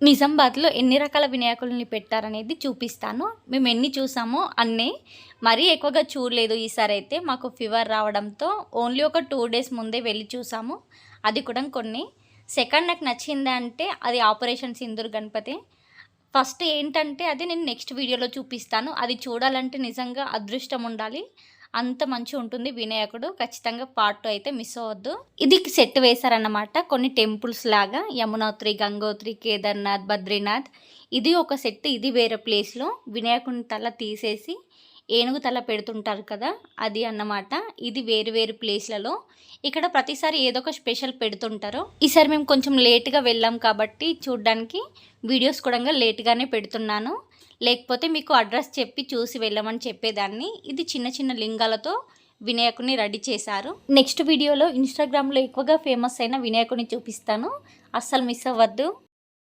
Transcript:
నిజామాబాద్లో ఎన్ని రకాల వినాయకుల్ని పెట్టారనేది చూపిస్తాను. మేము ఎన్ని చూసామో అన్నీ. మరీ ఎక్కువగా చూడలేదు ఈసారి అయితే. మాకు ఫీవర్ రావడంతో ఓన్లీ ఒక 2 డేస్ ముందే వెళ్ళి చూసాము. అది కూడా కొన్ని. సెకండ్ నాకు నచ్చింది అంటే అది ఆపరేషన్ సింధూర్ గణపతి. ఫస్ట్ ఏంటంటే అది నేను నెక్స్ట్ వీడియోలో చూపిస్తాను. అది చూడాలంటే నిజంగా అదృష్టం ఉండాలి. అంత మంచిగా ఉంటుంది వినాయకుడు. ఖచ్చితంగా పార్ట్ 2 అయితే మిస్ అవ్వద్దు. ఇది సెట్ వేశారన్నమాట. కొన్ని టెంపుల్స్ లాగా యమునోత్రి, గంగోత్రి, కేదార్నాథ్, బద్రీనాథ్. ఇది ఒక సెట్. ఇది వేరే ప్లేస్లో వినాయకుని తల తీసేసి ఏనుగు తల పెడుతుంటారు కదా, అది అన్నమాట. ఇది వేరు వేరు ప్లేస్లలో. ఇక్కడ ప్రతిసారి ఏదో ఒక స్పెషల్ పెడుతుంటారు. ఈసారి మేము కొంచెం లేట్గా వెళ్ళాం కాబట్టి చూడ్డానికి వీడియోస్ కూడా లేట్గానే పెడుతున్నాను. లేకపోతే మీకు అడ్రస్ చెప్పి చూసి వెళ్ళమని చెప్పేదాన్ని. ఇది చిన్న చిన్న లింగాలతో వినాయకుడిని రెడీ చేశారు. నెక్స్ట్ వీడియోలో ఇన్స్టాగ్రామ్లో ఎక్కువగా ఫేమస్ అయిన వినాయకుడిని చూపిస్తాను. అస్సలు మిస్ అవ్వద్దు.